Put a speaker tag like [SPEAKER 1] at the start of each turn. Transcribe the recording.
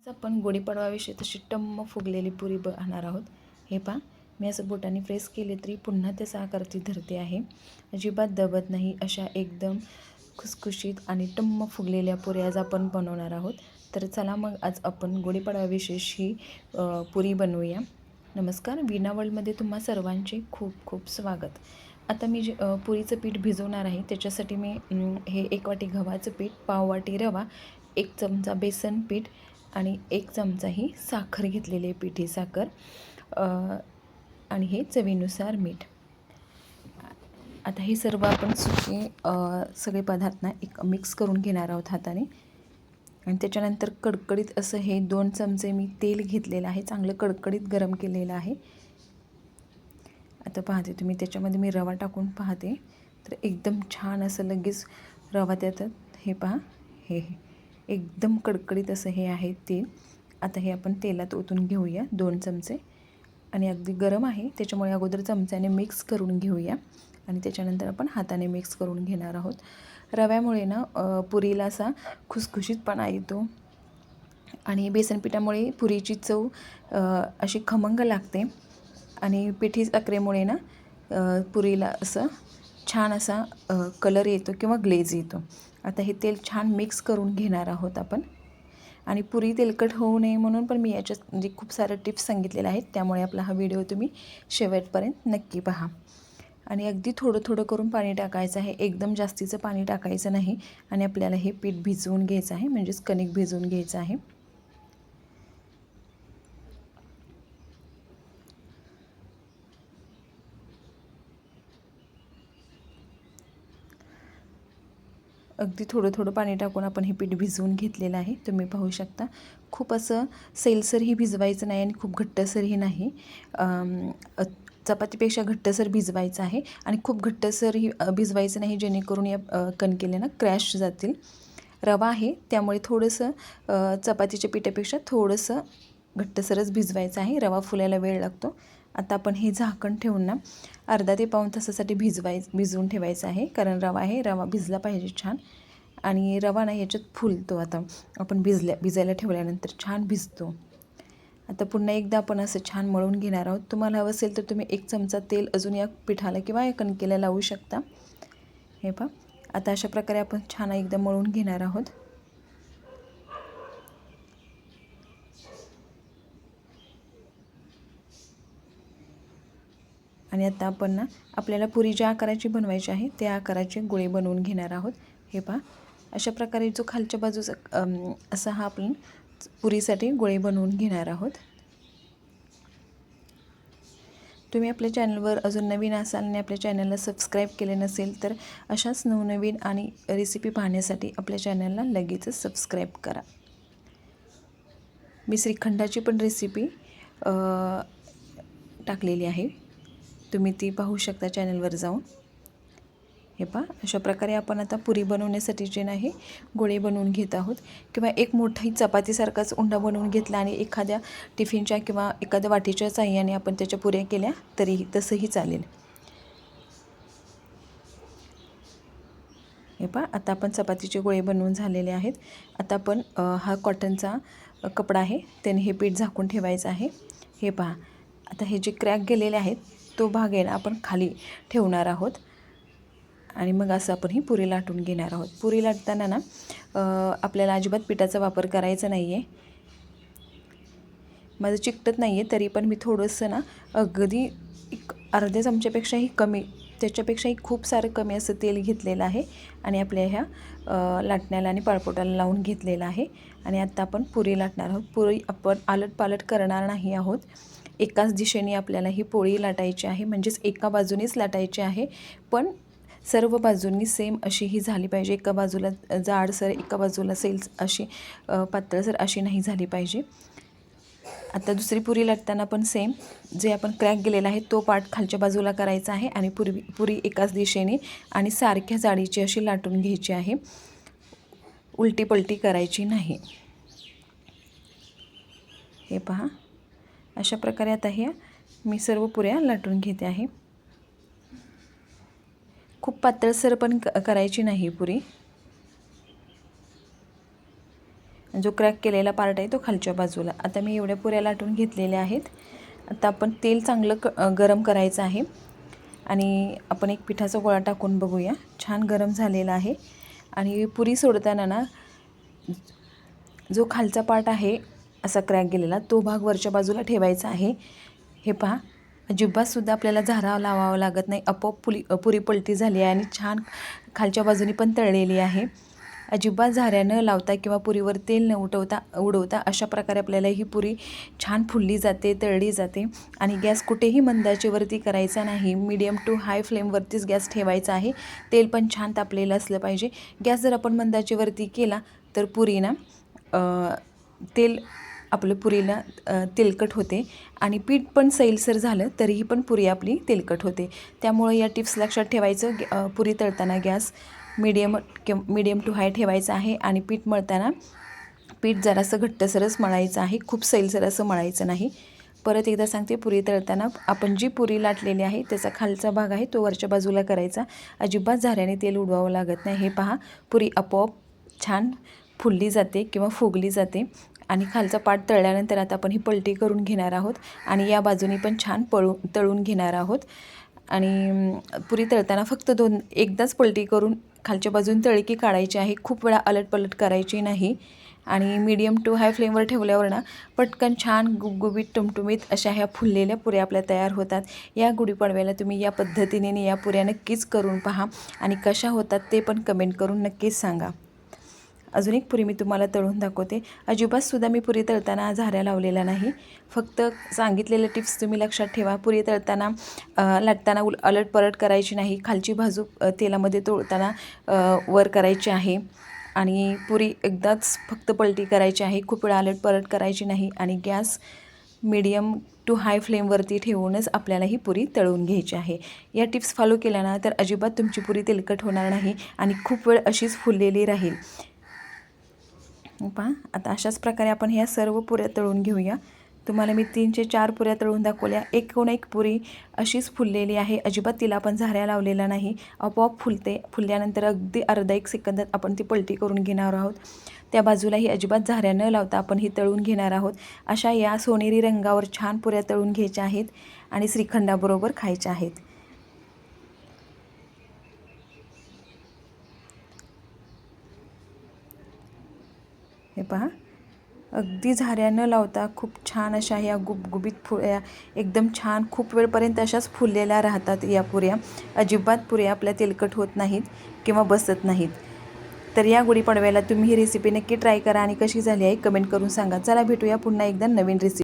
[SPEAKER 1] आपण गुढीपाडवाविषयी तशी टम्म फुगलेली पुरी बघणार आहोत। हे पहा, मी असं बोटाने प्रेस केले तरी पुन्हा त्याचा आकार ती धरते आहे। अजिबात दबत नाही अशा एकदम खुसखुशीत आणि टम्म फुगलेल्या पुऱ्या आज आपण बनवणार आहोत। तर चला मग आज आपण गुढीपाडवाविषयी पुरी बनवूया। नमस्कार, वीणा वर्ल्डमध्ये तुम्हा सर्वांचे खूप खूप स्वागत। आता मी जे पुरीचं पीठ भिजवणार आहे त्याच्यासाठी मी हे 1 वाटी गव्हाचं पीठ, पाव वाटी रवा, 1 चमचा बेसन पीठ आणि 1 चमचा ही साखर घेतलेली आहे, पिठी साखर, आणि हे चवीनुसार मीठ। आता हे सर्व आपण सगळे पदार्थ ना एक मिक्स करून घेणार आहोत हाताने। आणि त्याच्यानंतर कडकडीत असं हे 2 चमचे मी तेल घेतलेलं आहे, चांगलं कडकडीत गरम केलेलं आहे। आता पाहते तुम्ही त्याच्यामध्ये मी रवा टाकून पाहते तर एकदम छान असं लगेच रवा त्यात हे पहा, हे एकदम कडकडीत असं हे आहे तेल। आता हे आपण तेलात ओतून घेऊया 2 चमचे, आणि अगदी गरम आहे त्याच्यामुळे अगोदर चमच्याने मिक्स करून घेऊया आणि त्याच्यानंतर आपण हाताने मिक्स करून घेणार आहोत। रव्यामुळे ना पुरीला असा खुसखुशीतपणा येतो आणि बेसन पिठामुळे पुरीची चव अशी खमंग लागते आणि पिठी साखरेमुळे ना पुरीला असं छान असा कलर येतो किंवा ग्लेज येतो। आता हे तेल छान मिक्स करून घेणार आहोत आपण। आणि पुरी तेलकट होऊ नये म्हणून पण मी याच्यात म्हणजे खूप सारे टिप्स सांगितलेले आहेत, त्यामुळे आपला हा व्हिडिओ तुम्ही शेवटपर्यंत नक्की पहा। आणि अगदी थोडं थोडं करून पाणी टाकायचं आहे, एकदम जास्तीचं पाणी टाकायचं नाही। आणि आपल्याला हे पीठ भिजवून घ्यायचं आहे, म्हणजेच कणिक भिजवून घ्यायचं आहे। अगदी थोडं थोडं पाणी टाकून आपण हे पीठ भिजवून घेतलेलं आहे, तुम्ही पाहू शकता। खूप असं सैलसरही भिजवायचं नाही आणि खूप घट्टसरही नाही, चपातीपेक्षा घट्टसर भिजवायचं आहे। आणि खूप घट्टसरही भिजवायचं नाही जेणेकरून या कणकेला ना क्रॅश जातील। रवा आहे त्यामुळे थोडंसं चपातीच्या पिठापेक्षा थोडंसं घट्टसरच भिजवायचं आहे, रवा फुलायला वेळ लागतो। आता आपण हे झाकण ठेवून ना अर्धा ते पाऊण तासासाठी भिजवून ठेवायचं आहे, कारण रवा आहे, रवा भिजला पाहिजे छान। आणि रवा ना याच्यात फुलतो, आता आपण भिजायला ठेवल्यानंतर छान भिजतो। आता पुन्हा एकदा आपण असं छान मळून घेणार आहोत। तुम्हाला हवं असेल तर तुम्ही 1 चमचा तेल अजून या पिठाला किंवा या कणकेला लावू शकता। हे पहा, आता अशा प्रकारे आपण छान एकदा मळून घेणार आहोत। आणि आता आपण ना आपल्याला पुरी ज्या आकाराची बनवायची आहे त्या आकाराचे गोळे बनवून घेणार आहोत। हे पहा, अशा प्रकारे जो खालच्या बाजूचा असा हा आपण पुरीसाठी गोळे बनवून घेणार आहोत। तुम्ही आपल्या चॅनलवर अजून नवीन असाल आणि आपल्या चॅनलला सबस्क्राईब केले नसेल तर अशाच नवनवीन आणि रेसिपी पाहण्यासाठी आपल्या चॅनलला लगेचच सबस्क्राईब करा। मी श्रीखंडाची पण रेसिपी टाकलेली आहे, तुम्ही ती पाहू शकता चॅनलवर जाऊन। हे पहा, अशा प्रकारे आपण आता पुरी बनवण्यासाठी जे नाही गोळे बनवून घेत आहोत, किंवा एक मोठाही चपातीसारखाच उंडा बनवून घेतला आणि एखाद्या टिफिनच्या किंवा एखाद्या वाटीच्या साह्याने आपण त्याच्या पुऱ्या केल्या तरीही तसंही चालेल। हे पहा, आता आपण चपातीचे गोळे बनवून झालेले आहेत। आता आपण हा कॉटनचा कपडा आहे त्याने हे पीठ झाकून ठेवायचं आहे। हे पहा, आता हे जे क्रॅक गेलेले आहेत तो भाग आहे ना आपण खाली ठेवणार आहोत आणि मग असं आपण ही पुरी लाटून घेणार आहोत। पुरी लाटताना ना आपल्याला अजिबात पिठाचा वापर करायचा नाही आहे। माझं चिकटत नाही आहे तरी पण मी थोडंसं ना अगदी एक अर्ध्या चमच्यापेक्षाही कमी, त्याच्यापेक्षाही खूप सारं कमी असं तेल घेतलेलं आहे आणि आपल्या ह्या लाटण्याला आणि पाळपोटाला लावून घेतलेलं आहे। आणि आता आपण पुरी लाटणार आहोत। पुरी आपण आलट पालट करणार नाही आहोत, एकाच दिशेने आपल्याला ही पोळी लाटायची आहे, म्हणजेच एका बाजूनेच लाटायची आहे, पण सर्व बाजूंनी सेम अशी ही झाली पाहिजे। एका बाजूला जाडसर, एका बाजूला अशी पातळसर अशी नाही झाली पाहिजे। आता दुसरी पुरी लाटताना पण सेम जे आपण क्रॅक गेलेला आहे तो पार्ट खालच्या बाजूला करायचा आहे आणि पुरी एकाच दिशेने आणि सारख्या जाडीची अशी लाटून घ्यायची आहे, उलटी पलटी करायची नाही। हे पहा, अशा प्रकारे आता हे मी सर्व पुऱ्या लाटून घेते आहे। खूप पातळसर पण करायची नाही पुरी, जो क्रॅक केलेला पार्ट आहे तो खालच्या बाजूला. आता मी एवढ्या पुऱ्या लाटून घेतलेल्या आहेत. आता आपण तेल चांगलं गरम करायचं आहे आणि आपण एक पिठाचा गोळा टाकून बघूया. छान गरम झालेला आहे. आणि पुरी सोडताना ना जो खालचा पार्ट आहे असा क्रॅक गेलेला तो भाग वरच्या बाजूला ठेवायचा आहे. हे पहा, अजिबातसुद्धा आपल्याला झारा लावावा लागत नाही. आपोआप पुरी पलटी झाली आहे आणि छान खालच्या बाजूनी पण तळलेली आहे. अजिबात झाऱ्या न लावता किंवा पुरीवर तेल न उडवता अशा प्रकारे आपल्याला ही पुरी छान फुलली जाते, तळली जाते. आणि गॅस कुठेही मंदाचेवरती करायचा नाही. मीडियम टू हाय फ्लेमवरतीच गॅस ठेवायचा आहे. तेल पण छान तापलेलं असलं पाहिजे. गॅस जर आपण मंदाचेवरती केला तर पुरी ना तेल आपलं पुरीला तेलकट होते आणि पीठ पण सैलसर झालं तरीही पण पुरी आपली तेलकट होते. त्यामुळे या टिप्स लक्षात ठेवायचं. पुरी तळताना गॅस मीडियम टू हाय ठेवायचा आहे आणि पीठ मळताना पीठ जरासं घट्टसरच मळायचं आहे. खूप सैलसर असं मळायचं नाही. परत एकदा सांगते, पुरी तळताना आपण जी पुरी लाटलेली आहे त्याचा खालचा भाग आहे तो वरच्या बाजूला करायचा. अजिबात झाऱ्याने तेल उडवावं लागत नाही. हे पहा, पुरी आपोआप छान फुलली जाते किंवा फुगली जाते. आणि खालचा पार्ट तळल्यानंतर आता आपण ही पलटी करून घेणार आहोत आणि या बाजूनी पण छान तळून घेणार आहोत. आणि पुरी तळताना फक्त एकदाच पलटी करून खालच्या बाजून तळी की काढायची आहे. खूप वेळा अलटपलट करायची नाही. आणि मीडियम टू हाय फ्लेमवर ठेवल्यावर ना पटकन छान गुबगुबीत टुमटुमीत अशा ह्या फुललेल्या पुऱ्या आपल्या तयार होतात. या गुढीपाडव्याला तुम्ही या पद्धतीने या पुऱ्या नक्कीच करून पहा आणि कशा होतात ते पण कमेंट करून नक्कीच सांगा. अजून एक पुरी मी तुम्हाला तळून दाखवते. अजिबातसुद्धा मी पुरी तळताना झाऱ्या लावलेला नाही. फक्त सांगितलेले टिप्स तुम्ही लक्षात ठेवा. पुरी तळताना लाटताना अलटपलट करायची नाही. खालची बाजू तेलामध्ये तळताना वर करायची आहे आणि पुरी एकदाच फक्त पलटी करायची आहे. खूप वेळा अलटपलट करायची नाही आणि गॅस मीडियम टू हाय फ्लेमवरती ठेवूनच आपल्याला ही पुरी तळून घ्यायची आहे. या टिप्स फॉलो केल्या ना तर अजिबात तुमची पुरी तेलकट होणार नाही आणि खूप वेळ अशीच फुललेली राहील. पहा, आता अशाच प्रकारे आपण ह्या सर्व पुऱ्या तळून घेऊया. तुम्हाला मी 3 ते 4 पुऱ्या तळून दाखवल्या. एकूण एक पुरी अशीच फुललेली आहे. अजिबात तिला आपण झाऱ्या लावलेला नाही. आपोआप फुलते. फुलल्यानंतर अगदी अर्धा 1 सेकंदात आपण ती पलटी करून घेणार आहोत. त्या बाजूलाही अजिबात झाऱ्या न लावता आपण ही तळून घेणार आहोत. अशा या सोनेरी रंगावर छान पुऱ्या तळून घ्यायच्या आहेत आणि श्रीखंडाबरोबर खायच्या आहेत. हे पहा, अगदी झाऱ्या न लावता खूप छान अशा ह्या गुबगुबीत पुऱ्या एकदम छान खूप वेळपर्यंत अशाच फुललेल्या राहतात या पुऱ्या. अजिबात पुऱ्या आपल्या तेलकट होत नाहीत किंवा बसत नाहीत. तर या गुढीपाडव्याला तुम्ही ही रेसिपी नक्की ट्राय करा आणि कशी झाली आहे कमेंट करून सांगा. चला भेटूया पुन्हा एकदा नवीन रेसिपी.